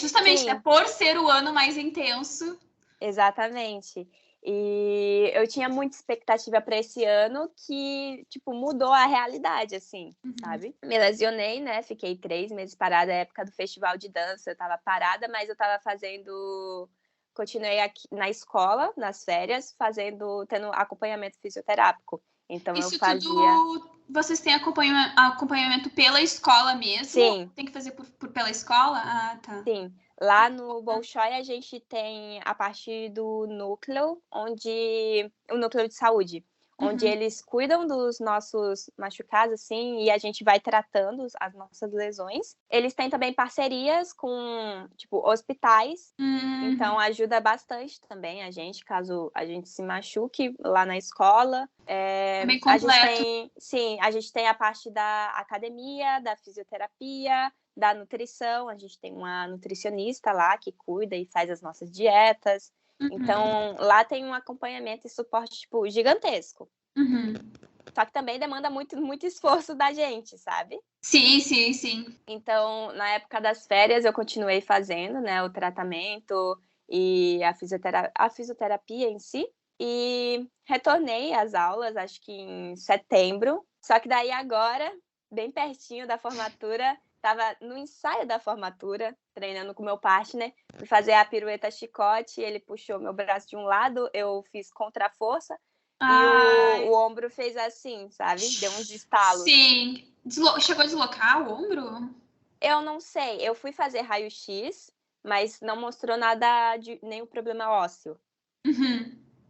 justamente, né? Por ser o ano mais intenso. Exatamente. E eu tinha muita expectativa para esse ano que, tipo, mudou a realidade, assim, sabe? Me lesionei, né? Fiquei 3 meses parada, época do festival de dança. Eu tava parada, mas eu tava continuei aqui na escola, nas férias, tendo acompanhamento fisioterápico. Então, isso eu fazia... tudo, vocês têm acompanhamento pela escola mesmo? Sim. Tem que fazer pela escola? Ah, tá. Sim. Lá no Bolshoi a gente tem a parte do núcleo, o núcleo de saúde, onde eles cuidam dos nossos machucados, assim, e a gente vai tratando as nossas lesões. Eles têm também parcerias com, tipo, hospitais, então ajuda bastante também a gente, caso a gente se machuque lá na escola. Bem completo. A gente tem a parte da academia, da fisioterapia, da nutrição. A gente tem uma nutricionista lá que cuida e faz as nossas dietas. Então, lá tem um acompanhamento e suporte, tipo, gigantesco. Só que também demanda muito, muito esforço da gente, sabe? Sim. Então, na época das férias, eu continuei fazendo, né, o tratamento e a fisioterapia em si. E retornei às aulas, acho que em setembro. Só que daí agora, bem pertinho da formatura, estava no ensaio da formatura, treinando com meu partner, fui fazer a pirueta chicote, ele puxou meu braço de um lado, eu fiz contra-força, e o ombro fez assim, sabe? Deu uns estalos. Sim. Chegou a deslocar o ombro? Eu não sei, eu fui fazer raio-x, mas não mostrou nada de nenhum problema ósseo.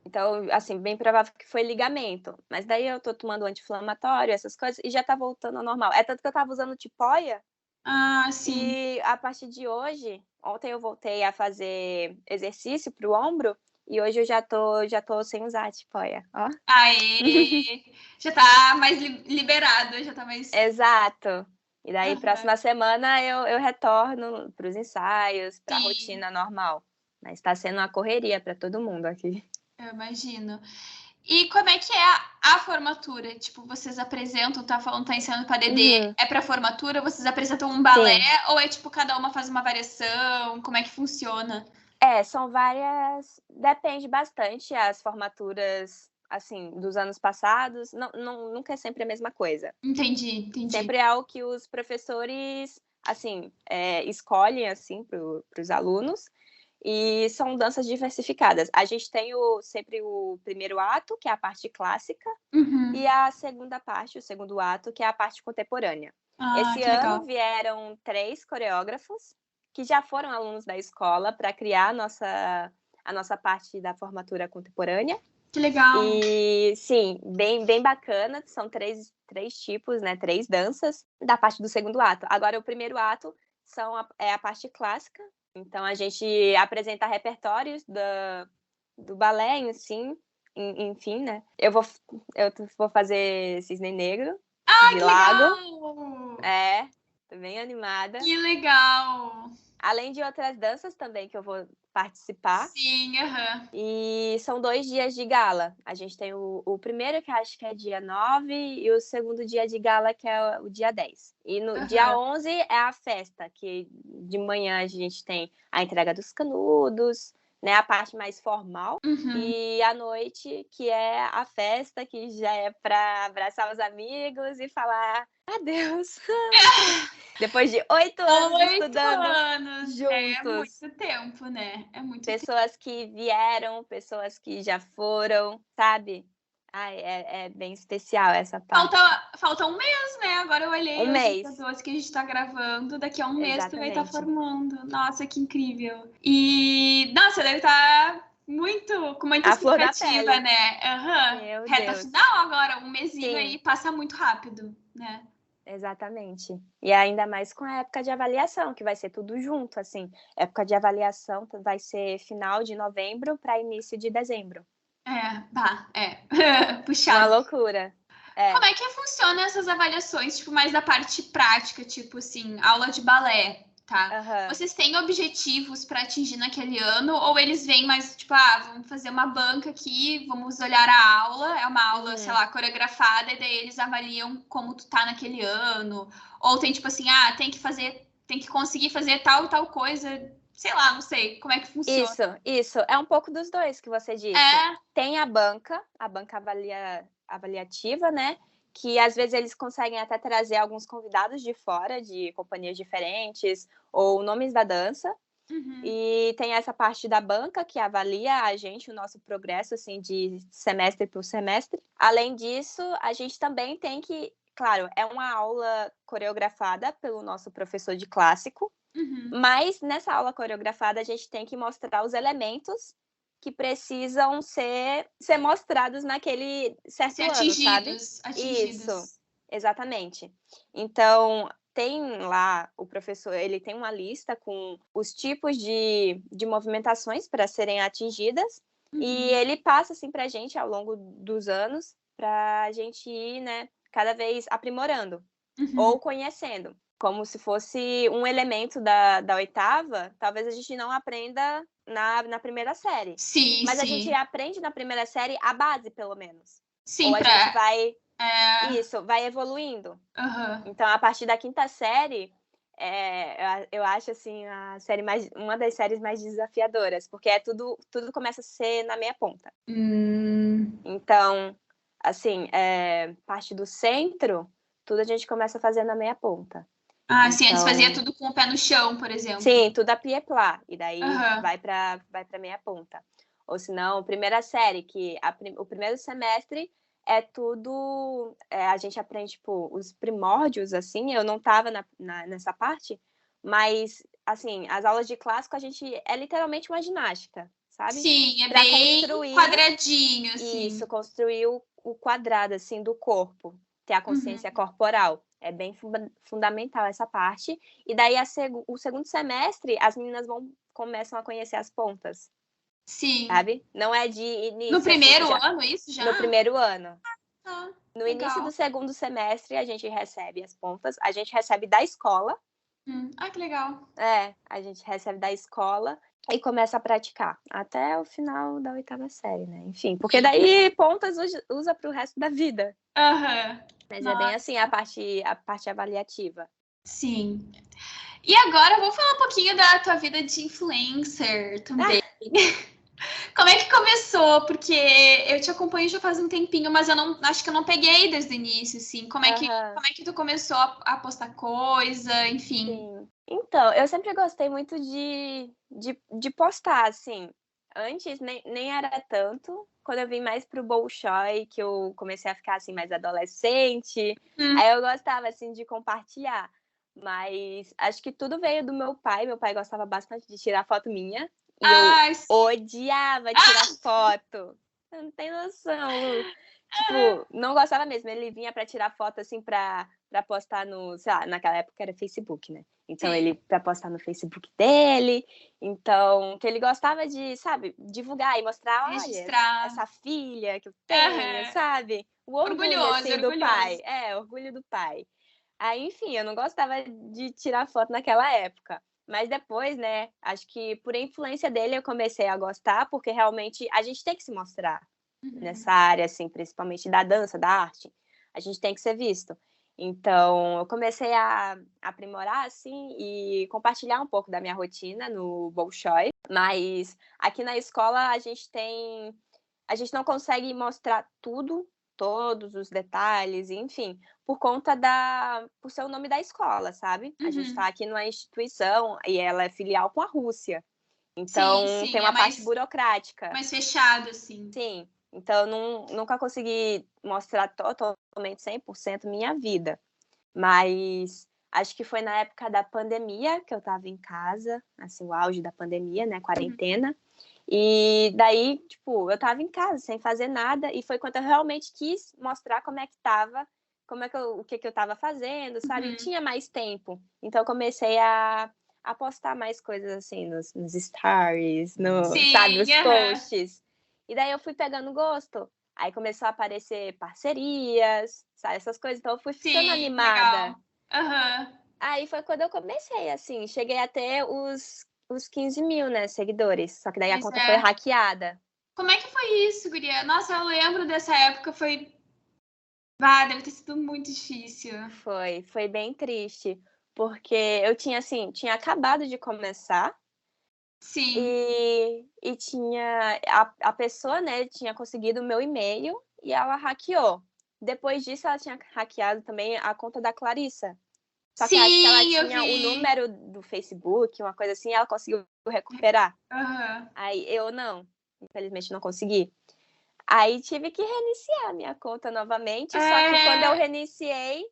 Então, assim, bem provável que foi ligamento. Mas daí eu tô tomando anti-inflamatório, essas coisas, e já tá voltando ao normal. É tanto que eu tava usando tipóia. Sim. E a partir de hoje, ontem eu voltei a fazer exercício pro ombro, e hoje eu já tô sem usar a tipóia, ó. Aê! Já tá mais liberada, já tá mais... Exato. E daí, próxima semana, eu retorno pros ensaios, pra rotina normal. Mas tá sendo uma correria para todo mundo aqui. Eu imagino. E como é que é a formatura? Tipo, vocês apresentam, tá falando, tá ensinando pra Dedê, é pra formatura? Vocês apresentam um balé? Sim. Ou é tipo, cada uma faz uma variação? Como é que funciona? São várias... Depende bastante as formaturas, assim, dos anos passados. Nunca é sempre a mesma coisa. Entendi. Sempre é algo que os professores, assim, escolhem, assim, pros alunos. E são danças diversificadas. A gente tem sempre o primeiro ato, que é a parte clássica, e a segunda parte, o segundo ato, que é a parte contemporânea. Esse ano vieram 3 coreógrafos que já foram alunos da escola para criar a nossa parte da formatura contemporânea. Que legal! E, sim, bem bacana. São 3 tipos, né? 3 danças da parte do segundo ato. Agora, o primeiro ato é a parte clássica. Então, a gente apresenta repertórios do balé, enfim, né? Eu vou fazer Cisne Negro, de Lago. Legal! Tô bem animada. Que legal! Além de outras danças também que eu vou participar. Sim, E são 2 dias de gala. A gente tem o primeiro, que acho que é dia 9, e o segundo dia de gala, que é o dia 10. E no dia 11 é a festa, que de manhã a gente tem a entrega dos canudos, né, a parte mais formal. E à noite, que é a festa, que já é para abraçar os amigos e falar adeus. Depois de 8 anos estudando juntos. É muito tempo, né? É muito pessoas que vieram, pessoas que já foram, sabe? É bem especial essa parte. Falta um mês, né? Agora eu olhei mês. As que a gente tá gravando. Daqui a um mês tu vai estar formando. Nossa, que incrível. E, nossa, deve estar com muita expectativa, né? Reta final agora, um mesinho aí passa muito rápido, né? Exatamente. E ainda mais com a época de avaliação, que vai ser tudo junto, assim. Época de avaliação vai ser final de novembro para início de dezembro. Puxado. Uma loucura. Como é que funciona essas avaliações, tipo, mais da parte prática, tipo assim, aula de balé, tá? Vocês têm objetivos para atingir naquele ano, ou eles vêm mais, tipo, vamos fazer uma banca aqui, vamos olhar a aula, é uma aula, sei lá, coreografada, e daí eles avaliam como tu tá naquele ano, ou tem, tipo assim, tem que conseguir fazer tal e tal coisa, sei lá, não sei, como é que funciona? Isso, é um pouco dos dois que você disse. Tem a banca avaliativa, né? Que às vezes eles conseguem até trazer alguns convidados de fora, de companhias diferentes, ou nomes da dança. E tem essa parte da banca que avalia a gente, o nosso progresso, assim, de semestre por semestre. Além disso, a gente também tem que, claro, é uma aula coreografada pelo nosso professor de clássico, mas nessa aula coreografada a gente tem que mostrar os elementos que precisam ser mostrados naquele certo ano, atingidos. Isso, exatamente. Então, tem lá o professor, ele tem uma lista com os tipos de movimentações para serem atingidas, e ele passa assim para a gente ao longo dos anos, para a gente ir, né, cada vez aprimorando ou conhecendo. Como se fosse um elemento da oitava, talvez a gente não aprenda na primeira série. Sim, Mas a gente aprende na primeira série a base, pelo menos. Sim, ou a gente vai... vai evoluindo. Então, a partir da quinta série, eu acho, assim, uma das séries mais desafiadoras, porque tudo começa a ser na meia ponta. Então, assim, parte do centro, tudo a gente começa a fazer na meia ponta. Sim, antes fazia tudo com o pé no chão, por exemplo. Sim, tudo a pied-plat, e daí vai para meia ponta. Ou senão, primeira série, que o primeiro semestre é tudo... a gente aprende, tipo, os primórdios, assim. Eu não estava nessa parte, mas, assim, as aulas de clássico, a gente... É literalmente uma ginástica, sabe? Sim, bem quadradinho, assim. Isso, construir o quadrado, assim, do corpo. Ter a consciência corporal. É bem fundamental essa parte. E daí, o segundo semestre, as meninas começam a conhecer as pontas. Sim. Sabe? Não é de início. No primeiro ano, isso já? No primeiro ano. No legal. início do segundo semestre, a gente recebe as pontas. A gente recebe da escola. Que legal. A gente recebe da escola e começa a praticar até o final da 8ª série, né? Enfim, porque daí pontas usa pro resto da vida. Mas é bem assim a parte avaliativa. Sim. E agora vamos falar um pouquinho da tua vida de influencer também. Como é que começou? Porque eu te acompanho já faz um tempinho, mas eu não acho que eu não peguei desde o início, assim. Como é que tu começou a postar coisa, enfim? Sim. Então, eu sempre gostei muito de postar, assim. Antes nem era tanto. Quando eu vim mais pro Bolshoi, que eu comecei a ficar assim mais adolescente, aí eu gostava assim de compartilhar. Mas acho que tudo veio do meu pai. Meu pai gostava bastante de tirar foto minha. E eu odiava tirar foto. Você não tem noção, Lu. Tipo, não gostava mesmo. Ele vinha pra tirar foto, assim, pra postar no... Sei lá, naquela época era Facebook, né? Então, ele pra postar no Facebook dele. Então, que ele gostava de, sabe, divulgar e mostrar, Registrar. olha, essa filha que eu tenho, sabe? O orgulho, assim, do pai. Orgulho do pai. Aí, enfim, eu não gostava de tirar foto naquela época. Mas depois, né, acho que por influência dele eu comecei a gostar, porque realmente a gente tem que se mostrar nessa área, assim, principalmente da dança, da arte. A gente tem que ser visto. Então, eu comecei a aprimorar, assim, e compartilhar um pouco da minha rotina no Bolshoi. Mas aqui na escola a gente não consegue mostrar tudo, todos os detalhes, enfim, por ser o nome da escola, sabe? A gente está aqui numa instituição e ela é filial com a Rússia. Então, tem uma parte burocrática. Mais fechada, assim. Sim. Então, nunca consegui mostrar totalmente 100% minha vida. Mas acho que foi na época da pandemia que eu estava em casa, assim, o auge da pandemia, né? Quarentena. E daí, tipo, eu tava em casa sem fazer nada e foi quando eu realmente quis mostrar como é que tava, o que eu tava fazendo, sabe? E tinha mais tempo. Então eu comecei a postar mais coisas assim nos stories, sabe, nos posts. E daí eu fui pegando gosto. Aí começou a aparecer parcerias, sabe, essas coisas. Então eu fui ficando animada. Aí foi quando eu comecei, assim, cheguei até os 15 mil, né, seguidores. Só que daí a conta foi hackeada. Como é que foi isso, guria? Nossa, eu lembro dessa época, deve ter sido muito difícil. Foi bem triste. Porque eu tinha acabado de começar. Sim. E tinha... A pessoa, né, tinha conseguido o meu e-mail e ela hackeou. Depois disso, ela tinha hackeado também a conta da Clarissa. Só que acho que ela tinha o número do Facebook, uma coisa assim, e ela conseguiu recuperar. Aí eu não, infelizmente não consegui. Aí tive que reiniciar a minha conta novamente, só que quando eu reiniciei,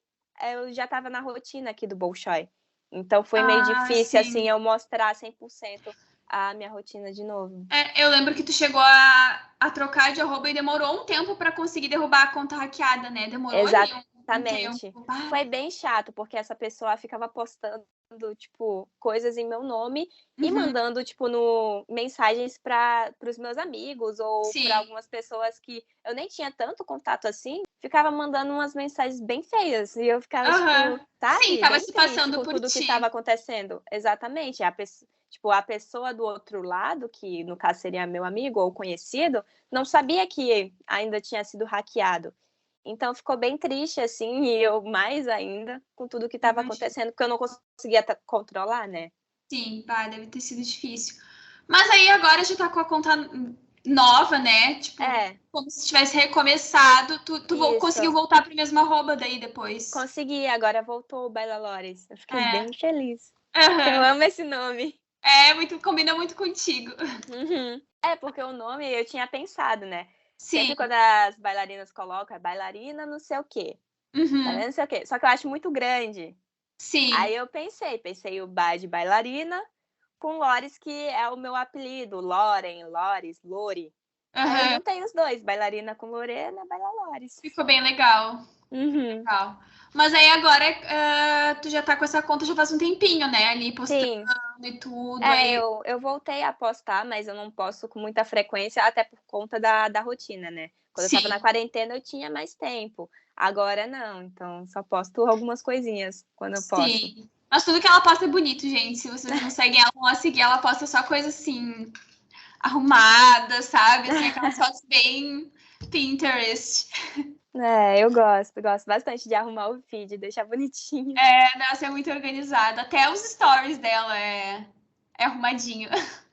eu já estava na rotina aqui do Bolshoi. Então foi meio difícil, assim, eu mostrar 100% a minha rotina de novo. Eu lembro que tu chegou a trocar de arroba e demorou um tempo para conseguir derrubar a conta hackeada, né? Demorou Exatamente. Um tempo. Foi bem chato, porque essa pessoa ficava postando, tipo, coisas em meu nome e mandando, tipo, mensagens para os meus amigos ou para algumas pessoas que eu nem tinha tanto contato assim, ficava mandando umas mensagens bem feias. E eu ficava, tipo, sabe? Sim, tava se passando com por tudo ti. que estava acontecendo. Exatamente. A pessoa do outro lado, que no caso seria meu amigo ou conhecido, não sabia que ainda tinha sido hackeado. Então ficou bem triste, assim, e eu mais ainda com tudo que estava acontecendo, porque eu não conseguia controlar, né? Sim, deve ter sido difícil. Mas aí agora já tá com a conta nova, né? Tipo, como se tivesse recomeçado. Tu conseguiu voltar pro mesmo arroba daí depois? Consegui, agora voltou o Baila Lores. Eu fiquei bem feliz. Eu amo esse nome. Combina muito contigo. Porque o nome eu tinha pensado, né? Sim. Sempre quando as bailarinas colocam, é bailarina não sei o quê. Não sei o quê. Só que eu acho muito grande. Sim. Aí eu pensei o Ba de bailarina com Lores, que é o meu apelido. Loren, Lores, Lori. Aí eu juntei os dois, bailarina com Lorena, Baila Lores. Ficou bem legal. Legal. Mas aí agora tu já tá com essa conta já faz um tempinho, né? Ali postando e tudo. Eu voltei a postar, mas eu não posto com muita frequência, até por conta da rotina, né? Quando eu tava na quarentena, eu tinha mais tempo. Agora não, então só posto algumas coisinhas quando eu posso. Mas tudo que ela posta é bonito, gente. Se vocês não seguem ela, vão lá seguir. Ela posta só coisa assim, arrumada, sabe? Assim, aquelas fotos bem Pinterest. Eu gosto bastante de arrumar o feed, deixar bonitinho. Nossa, é muito organizada. Até os stories dela é arrumadinho.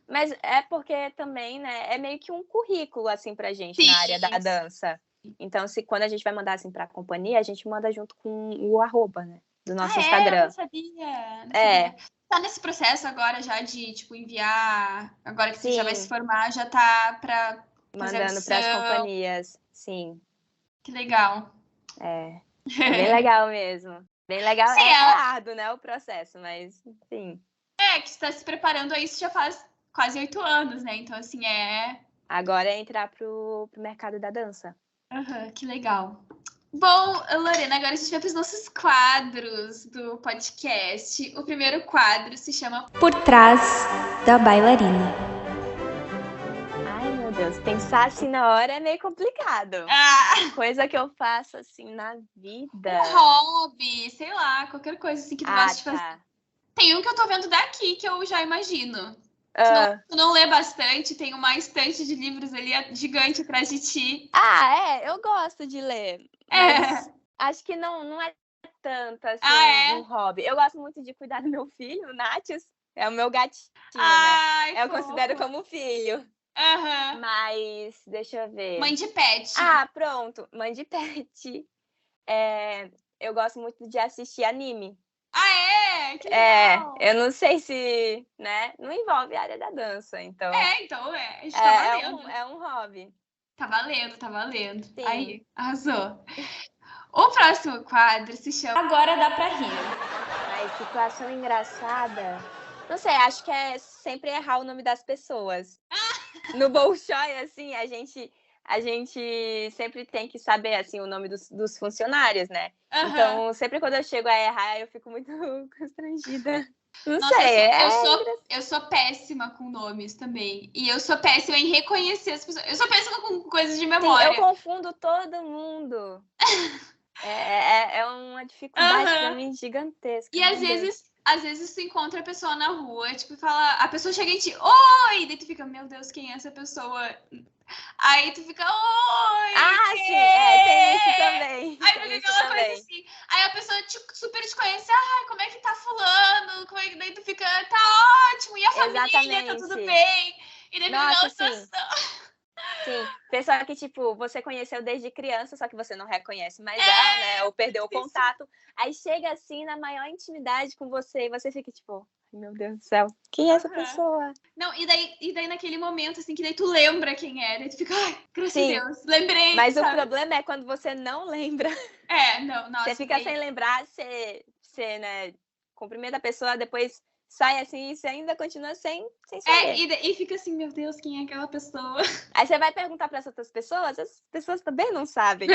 Mas é porque também, né, é meio que um currículo, assim, pra gente na área da dança. Então, quando a gente vai mandar, assim, pra companhia, a gente manda junto com o arroba, né, do nosso Instagram. Eu não sabia. Tá nesse processo agora já de, tipo, enviar... Agora que você já vai se formar, já tá pra fazer mandando pras companhias, sim. Que legal. É bem legal mesmo. Bem legal. Sim, árduo, né, o processo, mas, enfim. Que você tá se preparando a isso já faz quase 8 anos, né? Então, assim, Agora é entrar pro mercado da dança. Que legal. Bom, Lorena, agora a gente vai para os nossos quadros do podcast. O primeiro quadro se chama Por Trás da Bailarina. Ai, meu Deus, pensar assim na hora é meio complicado. Coisa que eu faço assim na vida. Um hobby, sei lá, qualquer coisa assim que tu gosta de fazer. Tem um que eu tô vendo daqui que eu já imagino. Tu não lê bastante, tem uma estante de livros ali gigante atrás de ti. Eu gosto de ler. Mas acho que não é tanto assim um hobby. Eu gosto muito de cuidar do meu filho, o Natius. É o meu gatinho, né? Eu considero como filho. Mas, deixa eu ver. Mãe de pet. Pronto. Mãe de pet. Eu gosto muito de assistir anime. Que legal. Eu não sei se, né, não envolve a área da dança, então... Então a gente tá valendo. É um hobby. Tá valendo. Sim. Aí, arrasou. O próximo quadro se chama Agora Dá Pra Rir. Situação engraçada... Não sei, acho que é sempre errar o nome das pessoas. No Bolshoi, assim, a gente sempre tem que saber, assim, o nome dos funcionários, né? Então, sempre quando eu chego a errar, eu fico muito constrangida. Não sei. Eu sou péssima com nomes também. E eu sou péssima em reconhecer as pessoas. Eu sou péssima com coisas de memória. Sim, eu confundo todo mundo. É uma dificuldade pra mim gigantesca. E às vezes tu encontra a pessoa na rua, tipo, a pessoa chega em ti, oi! Daí tu fica, meu Deus, quem é essa pessoa? Aí tu fica, oi! Sim, tem isso também. Aí fica aquela coisa assim. Aí a pessoa super te conhece, como é que tá fulano? Daí tu fica, tá ótimo, e a família, tá tudo bem? E daí fica situação. Sim, pessoa que, tipo, você conheceu desde criança, só que você não reconhece mais ela, né? Ou perdeu o contato. Aí chega assim, na maior intimidade com você, e você fica, tipo, meu Deus do céu, quem é essa pessoa? Não, e daí naquele momento, assim, que daí tu lembra quem é, daí tu fica, graças a Deus, lembrei. Mas sabe? O problema é quando você não lembra. Nossa. Você fica sem lembrar, você, né, cumprimenta a pessoa, depois sai assim e você ainda continua sem saber. E fica assim, meu Deus, quem é aquela pessoa? Aí você vai perguntar para as outras pessoas, as pessoas também não sabem.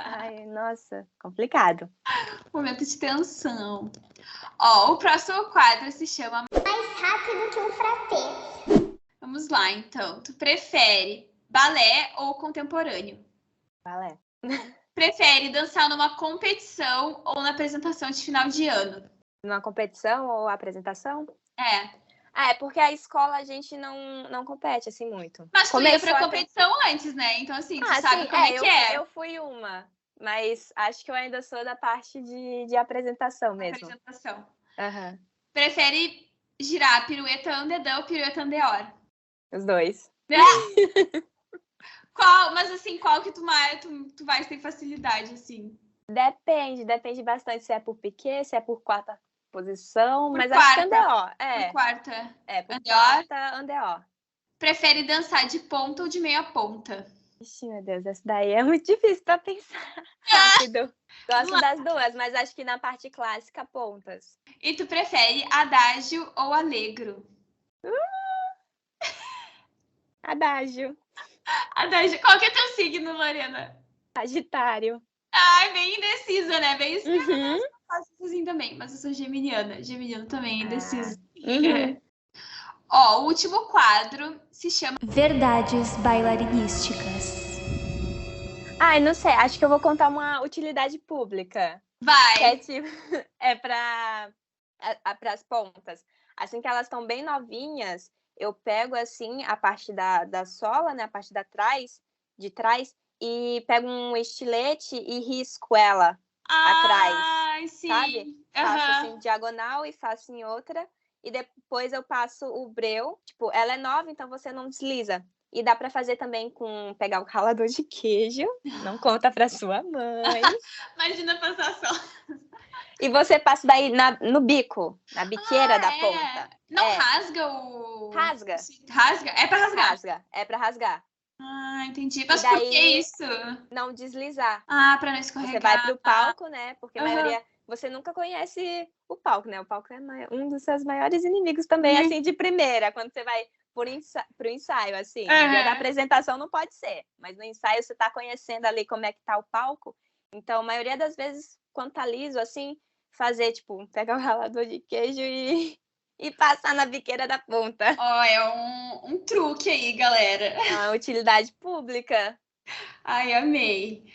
Ai, nossa, complicado. Momento de tensão. O próximo quadro se chama Mais Rápido que um Frappé. Vamos lá, então. Tu prefere balé ou contemporâneo? Balé. Prefere dançar numa competição ou na apresentação de final de ano? Numa competição ou apresentação? É porque a escola a gente não compete assim muito. Mas tu ia pra competição antes, né? Então, assim, tu sabe como é que é. Eu fui uma, mas acho que eu ainda sou da parte de apresentação mesmo. Apresentação. Prefere girar pirueta andedã ou pirueta andeor? Os dois. Mas assim, qual que tu vai ter facilidade, assim? Depende bastante se é por piquet, se é por quarta posição, mas quarta. Acho que andeó. Por quarta. Por quarta, andeó. Prefere dançar de ponta ou de meia ponta? Ixi, meu Deus, essa daí é muito difícil pra pensar rápido. Gosto das duas, mas acho que na parte clássica, pontas. E tu prefere adágio ou allegro? Adágio. Adágio. Qual que é teu signo, Lorena? Sagitário. Ai, bem indecisa, né? Bem extrema. Eu faço assim também, mas eu sou geminiana. Geminiano também é indeciso. O último quadro se chama Verdades Bailarinísticas. Ai, não sei. Acho que eu vou contar uma utilidade pública. Vai. Que é tipo... É pra para as pontas. Assim que elas estão bem novinhas, eu pego assim a parte da sola, né, a parte de trás, e pego um estilete e risco ela atrás, sim. Sabe? Faço assim diagonal e faço em outra, e depois eu passo o breu, tipo, ela é nova, então você não desliza. E dá para fazer também pegar o ralador de queijo, não conta para sua mãe. Imagina passar só. E você passa daí no bico, na biqueira da ponta. Não rasga o... Rasga. Rasga? É pra rasgar? É pra rasgar. Entendi. Mas por que isso? Não deslizar. Pra não escorregar. Você vai pro palco, né? Porque a maioria... Você nunca conhece o palco, né? O palco é um dos seus maiores inimigos também, assim, de primeira. Quando você vai pro ensaio, assim. No dia da apresentação não pode ser. Mas no ensaio você tá conhecendo ali como é que tá o palco. Então, a maioria das vezes, quando tá liso, assim, fazer, tipo, pegar o ralador de queijo e passar na biqueira da ponta. É um truque aí, galera. É uma utilidade pública. Ai, amei.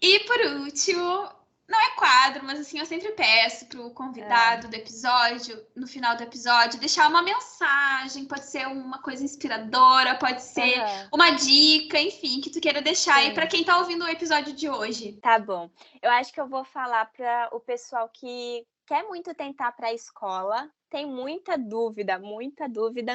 E por último, não é quadro, mas assim, eu sempre peço pro convidado do episódio, no final do episódio, deixar uma mensagem, pode ser uma coisa inspiradora, pode ser uma dica, enfim, que tu queira deixar aí pra quem tá ouvindo o episódio de hoje. Tá bom. Eu acho que eu vou falar para o pessoal que quer muito tentar para a escola, tem muita dúvida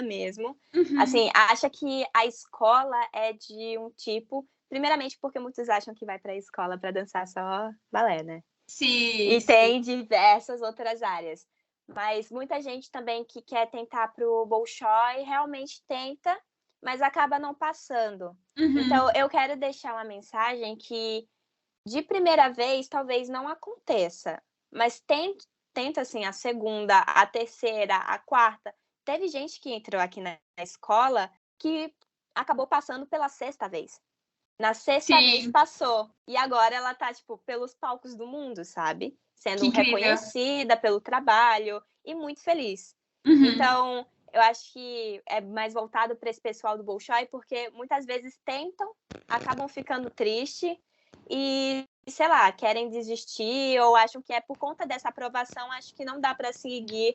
mesmo. Assim, acha que a escola é de um tipo, primeiramente porque muitos acham que vai para a escola para dançar só balé, né? Sim. E tem diversas outras áreas. Mas muita gente também que quer tentar para o Bolshoi realmente tenta, mas acaba não passando. Então, eu quero deixar uma mensagem que de primeira vez talvez não aconteça, mas tenta assim a segunda, a terceira, a quarta. Teve gente que entrou aqui na escola que acabou passando pela sexta vez. Na sexta vez passou. E agora ela tá, tipo, pelos palcos do mundo, sabe? Sendo reconhecida pelo trabalho e muito feliz. Então, eu acho que é mais voltado para esse pessoal do Bolshoi, porque muitas vezes tentam, acabam ficando tristes e, sei lá, querem desistir ou acham que é por conta dessa aprovação, acho que não dá para seguir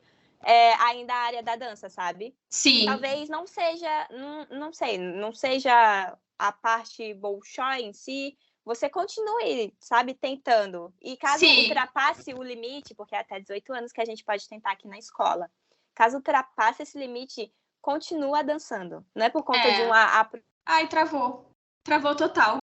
ainda a área da dança, sabe? Sim. Talvez não seja, não seja a parte Bolshoi em si, você continue, sabe, tentando. E caso ultrapasse o limite, porque é até 18 anos que a gente pode tentar aqui na escola, caso ultrapasse esse limite, continua dançando. Não é por conta de uma... Ai, travou. Travou total.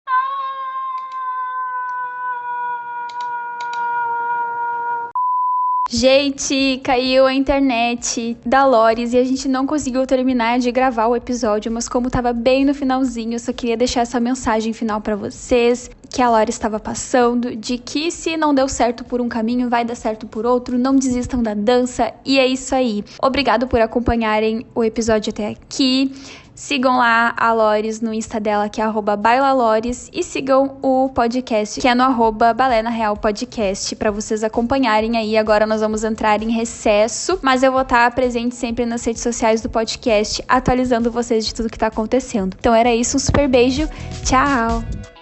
Gente, caiu a internet da Loris e a gente não conseguiu terminar de gravar o episódio, mas como tava bem no finalzinho, eu só queria deixar essa mensagem final pra vocês, que a Loris estava passando, de que se não deu certo por um caminho, vai dar certo por outro, não desistam da dança, e é isso aí. Obrigado por acompanharem o episódio até aqui. Sigam lá a Loris no Insta dela, que é @bailalores, e sigam o podcast, que é no @Balé na Real Podcast, pra vocês acompanharem aí. Agora nós vamos entrar em recesso, mas eu vou estar presente sempre nas redes sociais do podcast, atualizando vocês de tudo que tá acontecendo. Então era isso, um super beijo, tchau!